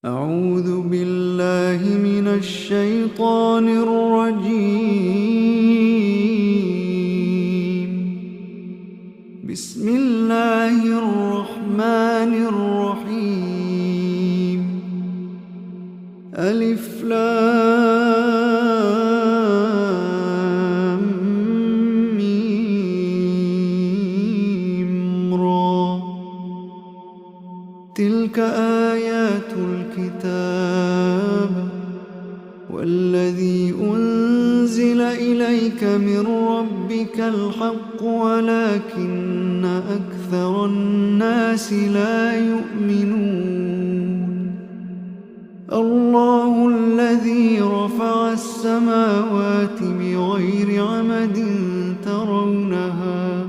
أعوذ بالله من الشيطان الرجيم. بسم الله الرحمن الرحيم. ألف لام ميم را. تلك آيات الكتاب والذي أنزل إليك من ربك الحق ولكن أكثر الناس لا يؤمنون. الله الذي رفع السماوات بغير عمد ترونها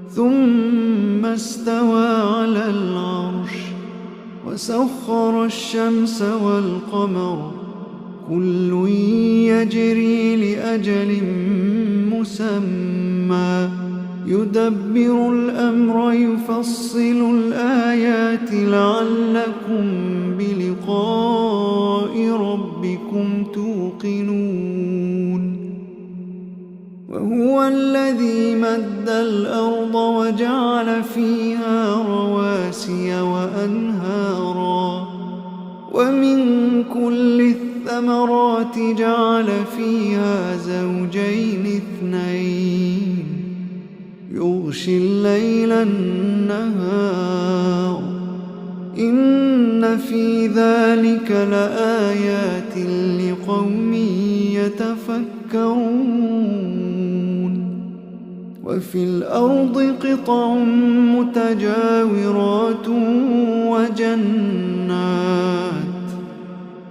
ثم استوى على العرش وسخر الشمس والقمر كل يجري لأجل مسمى يدبر الأمر يفصل الآيات لعلكم بلقاء ربكم توقنون. وهو الذي مد الأرض وجعل فيها رواسي وأنهارا ومن كل الثمرات جعل فيها زوجين اثنين يغشي الليل النهار إن في ذلك لآيات لقوم يتفكرون. وفي الأرض قطع متجاورات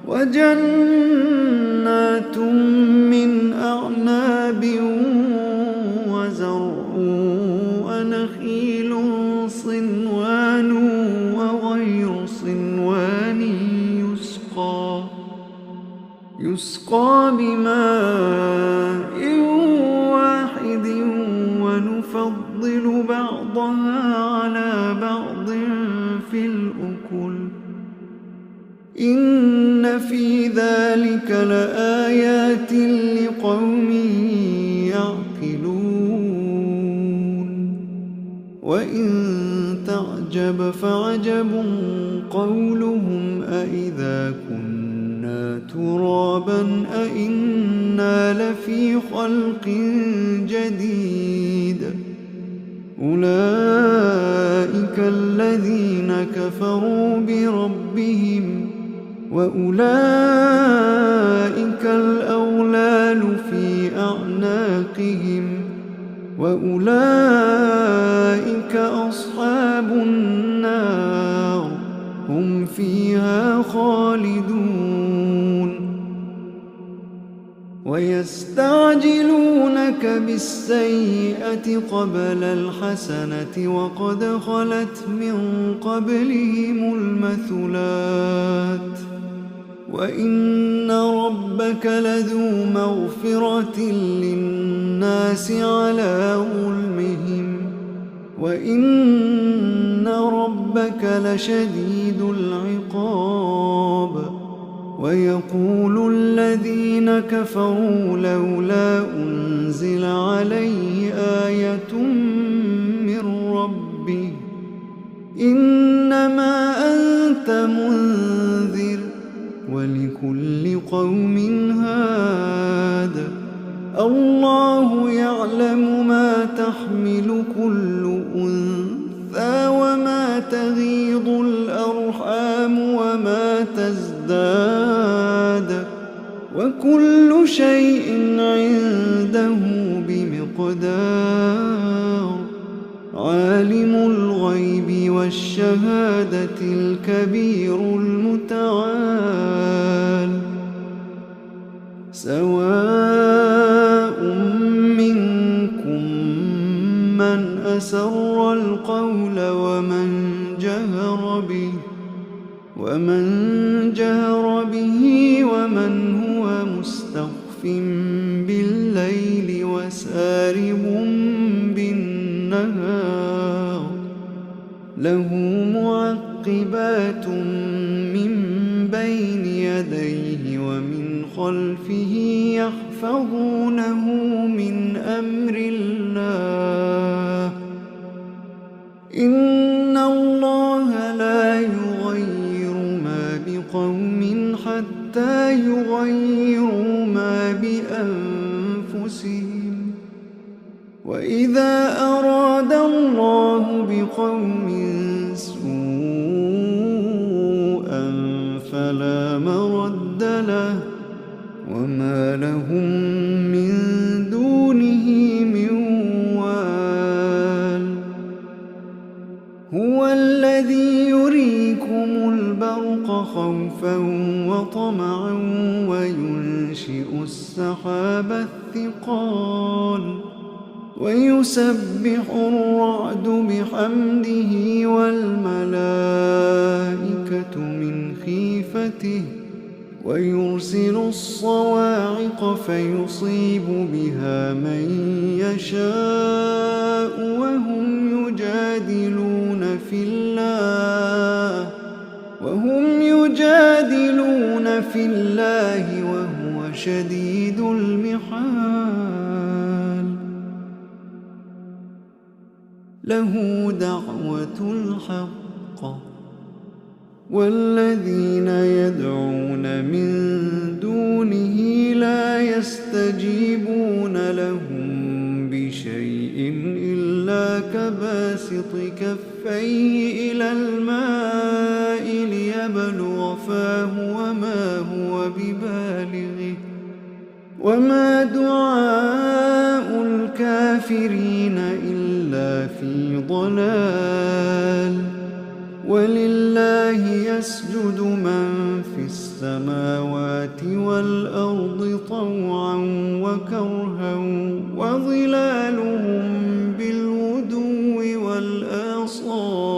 وجنات من أعناب وزرع ونخيل صنوان وغير صنوان يسقى بماء واحد ونفضل بعضها على بعض في الأكل إن في ذلك لآيات لقوم يعقلون. وإن تعجب فعجب قولهم أإذا كنا ترابا أإنا لفي خلق جديد أولئك الذين كفروا بربهم وأولئك الأغلال في أعناقهم وأولئك أصحاب النار هم فيها خالدون. ويستعجلونك بالسيئة قبل الحسنة وقد خلت من قبلهم المثلات وإن ربك لذو مغفرة للناس على ظلمهم وإن ربك لشديد العقاب. ويقول الذين كفروا لولا أنزل عليه آية من ربه إنما أنت منذر ولكل قوم هاد الله يعلم ما تحمل كل أنثى وما تغيض الأرحام وما تزداد وكل شيء عنده بمقدار. عالم الغيب والشهادة الكبير المتعال. سواء منكم من أسر القول ومن جهر به ومن هو مستخف بالليل وسارب بالنهار له معقبات من بين يديه ومن خلفه يحفظونه من أمر الله إن الله لا يغير ما بقوم حتى يغيروا ما بأنفسهم وإذا أراد الله بقوم سوءا فلا مرد له وما لهم من دونه من وال هو الذي يريكم البرق خوفا وطمعا وينشئ السحاب الثقال ويسبح الرعد بحمده والملائكة من خيفته ويرسل الصواعق فيصيب بها من يشاء وهم يجادلون في الله وهو شديد المحال له دعوة الحق والذين يدعون من دونه لا يستجيبون لهم بشيء إلا كباسط كفيه إلى الماء ليبلغ فاه وما هو ببالغه وما دعاء الكافرين إلا في ضلال ولله يسجد من في السماوات والأرض طوعا وكرها وظلالهم بالغدو والآصال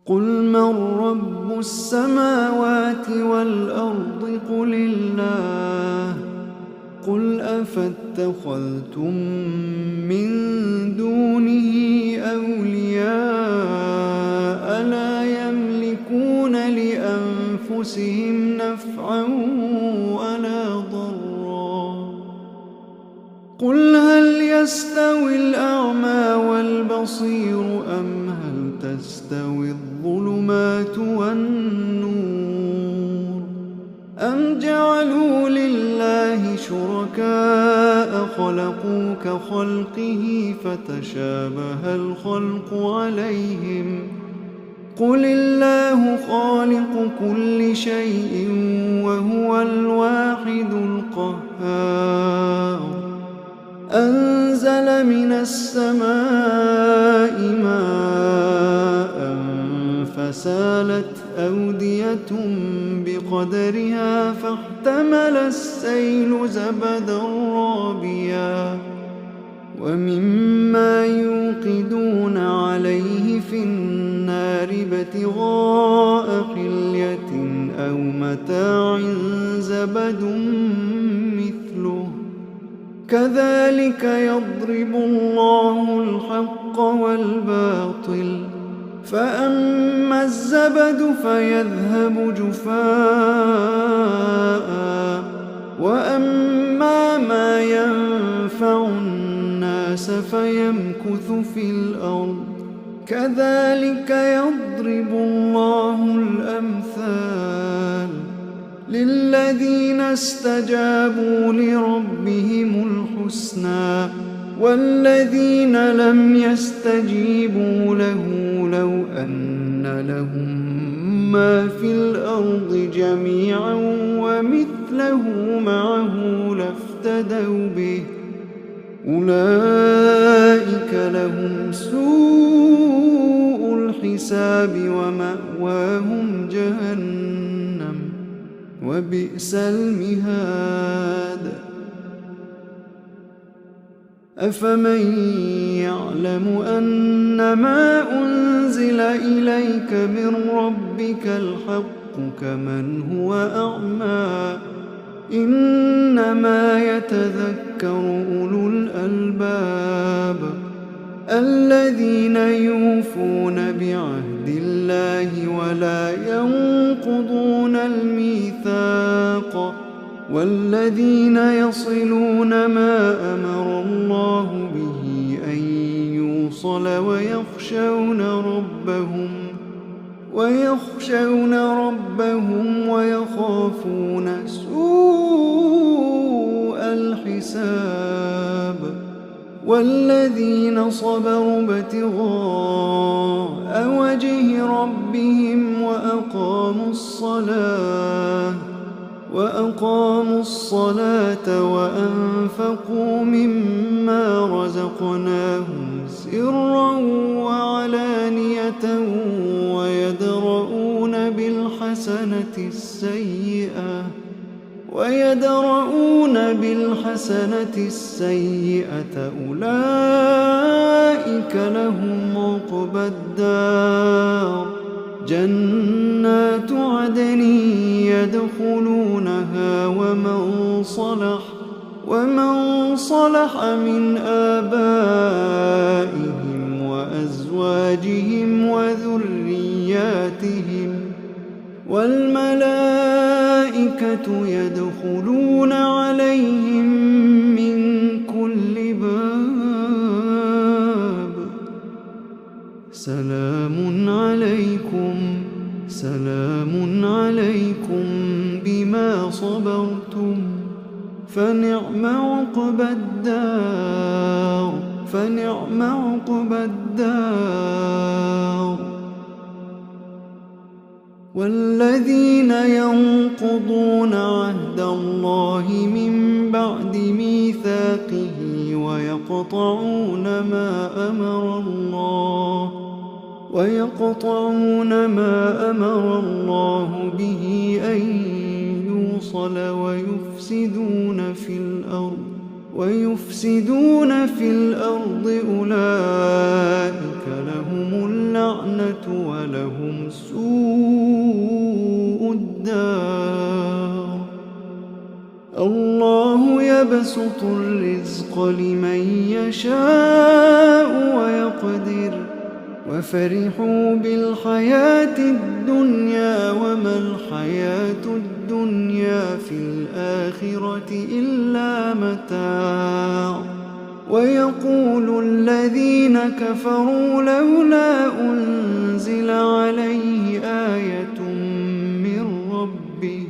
قل من رب السماوات والأرض قل الله قل أفاتخذتم من دونه أولياء لا يملكون لأنفسهم نفعا ولا ضرا قل هل يستوي الأعمى والبصير أم هل تستوي الظلمات والنور أم جعلوا لله شركاء خلقوا كخلقه فتشابه الخلق عليهم قل الله خالق كل شيء وهو الواحد القهار أنزل من السماء ماء فسالت أودية بقدرها فاحتمل السيل زبدا رابيا ومما يوقدون عليه في النار ابتغاء حلية أو متاع زبد مثله كذلك يضرب الله الحق والباطل فأما الزبد فيذهب جفاء وأما ما ينفع الناس فيمكث في الأرض كذلك يضرب الله الأمثال للذين استجابوا لربهم الحسنى والذين لم يستجيبوا له لو أن لهم ما في الأرض جميعا ومثله معه لافتدوا به أولئك لهم سوء الحساب ومأواهم جهنم وبئس المهاد أفمن يعلم أن ما أنزل إليك من ربك الحق كمن هو أعمى إنما يتذكر أولو الألباب الذين يوفون بعهد الله ولا ينقضون الميثاق والذين يصلون ما أمر الله به أن يوصل ويخشون ربهم ويخافون سوء الحساب والذين صبروا ابتغاء وجه ربهم وأقاموا الصلاة وأنفقوا مما رزقناهم سرا وعلانية ويدرؤون بالحسنة السيئة أولئك لهم عقبى الدار جنات عدن يدخلونها ومن صلح من آبائهم وأزواجهم وذرياتهم والملائكة يدخلون عليهم من كل باب سلام عليكم بما صبرتم فنعم عقبى الدار والذين ينقضون عهد الله من بعد ميثاقه ويقطعون ما أمر الله به أن يوصل ويفسدون في الأرض أولئك لهم اللعنة ولهم سوء الدار الله يبسط الرزق لمن يشاء ويقدر وفرحوا بالحياة الدنيا وما الحياة الدنيا في الآخرة إلا متاع ويقول الذين كفروا لولا أنزل عليه آية من ربه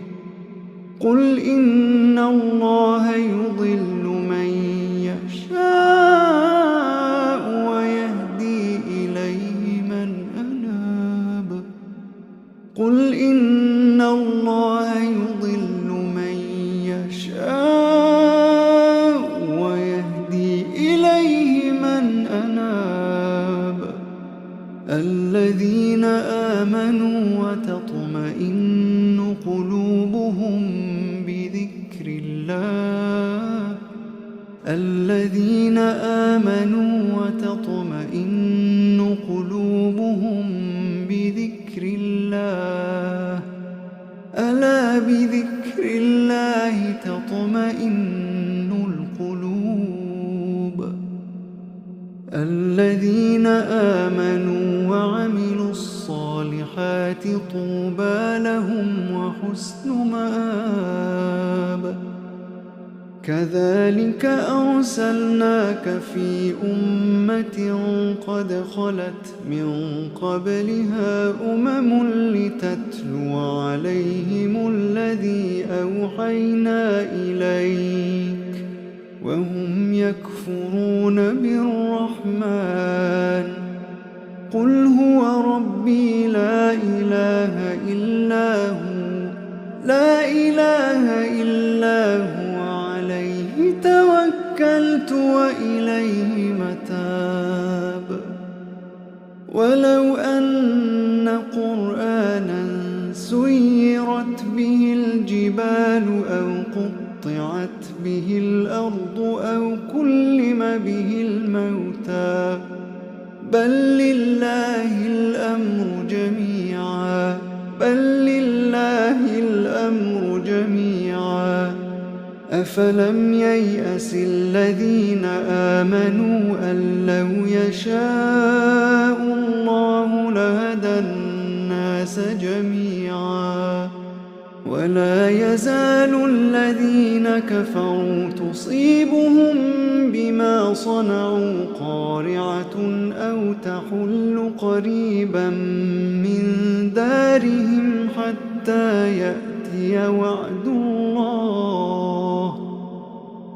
قل إن الله يضل من يشاء ويهدي إليه من أناب قل إن الله يضل من يشاء ويهدي إليه من أناب الذين آمنوا وتطمئن قلوبهم بذكر الله ألا بذكر الله تطمئن القلوب الذين آمنوا وعملوا الصالحات طوبى لهم وحسن مآب كذلك أرسلناك في أمة قد خلت من قبلها لتتلو عليهم الذي أوحينا إليك وهم يكفرون بالرحمن قل هو ربي لا إله إلا هو عليه توكلت وإليه متاب ولو أن قرآنا سيرت به الجبال أو قطعت به الأرض أو كلم به الموتى بل لله الأمر جميعا أفلم ييأس الذين آمنوا أن لو يشاء الله لهدى الناس جميعا ولا يزال الذين كفروا تصيبهم بما صنعوا قارعة أو تحل قريبا من دارهم حتى يأتي وعد الله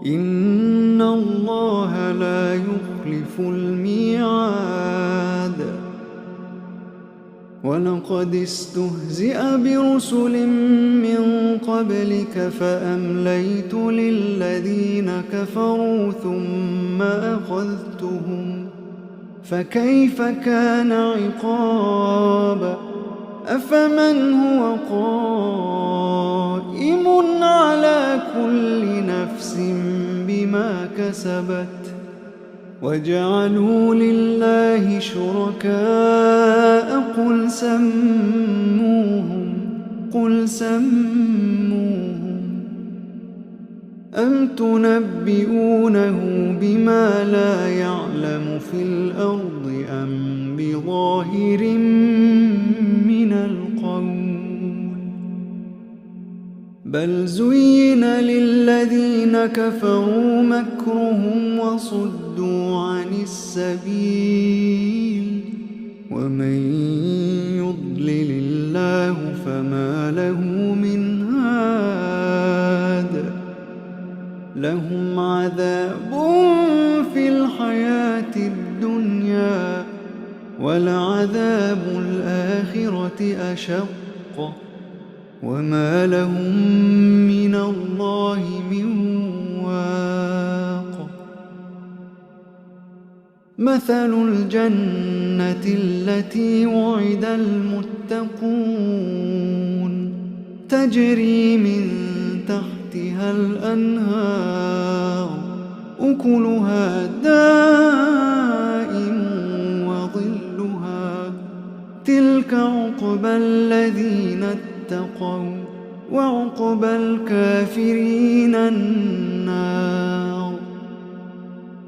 إن الله لا يخلف الميعاد ولقد استهزئ برسل من قبلك فأمليت للذين كفروا ثم أخذتهم فكيف كان عقاب أفمن هو قائم على كل نفس بما كسبت وجعلوا لله شركاء قل سموهم أم تنبئونه بما لا يعلم في الأرض أم بظاهر من القول بل زين للذين كفروا مكرهم وصدوا عن السبيل ومن يضلل الله فما له من هاد لهم عذاب في الحياة الدنيا ولعذاب الآخرة أشق وما لهم من الله من واق مثل الجنة التي وعد المتقون تجري من تحتها الأنهار أكلها دائم وظلها تلك عقبى الذين اتقوا وعقبى الكافرين النار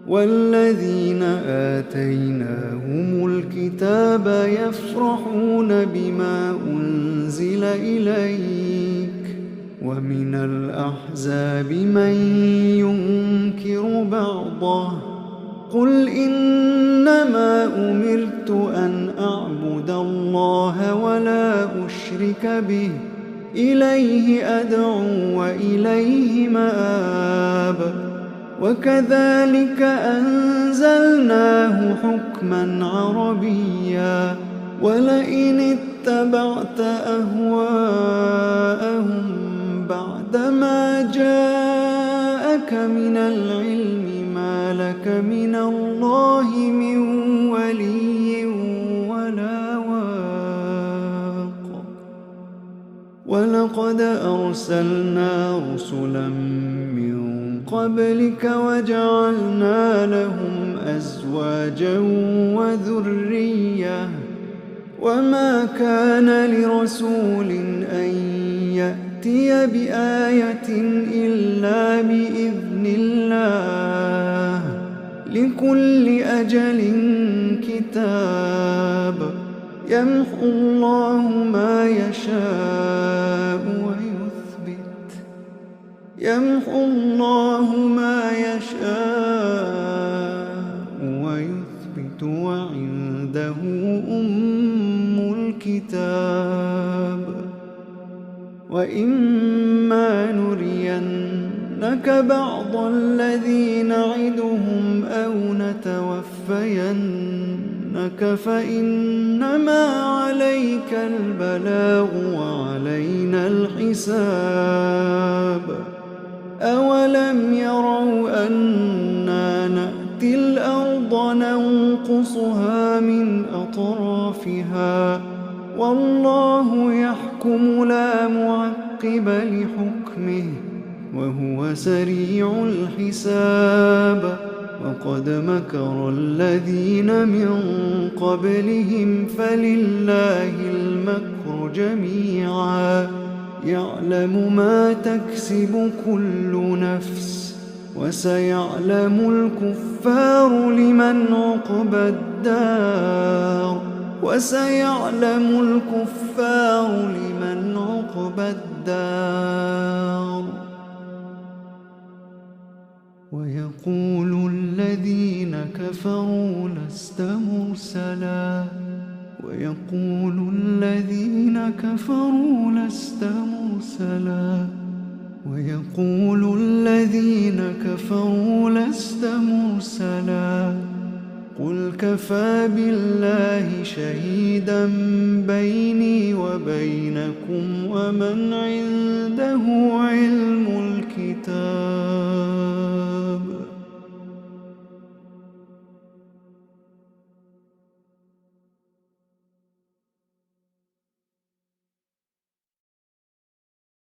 والذين آتيناهم الكتاب يفرحون بما أنزل إليك ومن الأحزاب من ينكر بعضه قل إنما أمرت أن أعبد الله ولا أشرك به إليه أدعو وإليه مآب وكذلك أنزلناه حكما عربيا ولئن اتبعت أهواءهم بعدما جاءك من العلم ما لك من الله من ولي ولا واق ولقد أرسلنا رسلا من قبلك وجعلنا لهم أزواجا وذرية وما كان لرسول أن يأتي بآية إلا بإذن الله لكل أجل كتاب يمحو الله ما يشاء ويثبت وعنده أم الكتاب وإما نرينك بعض الذي نعدهم أو نتوفينك فإنما عليك البلاغ وعلينا الحساب أولم يروا أنا نأتي الأرض ننقصها من أطرافها والله يحكم لا معقب لحكمه وهو سريع الحساب وقد مكر الذين من قبلهم فلله المكر جميعا يعلم ما تكسب كل نفس وسيعلم الكفار لمن عقبى الدار ويقول الذين كفروا لست مرسلا قل كفى بالله شهيدا بيني وبينكم ومن عنده علم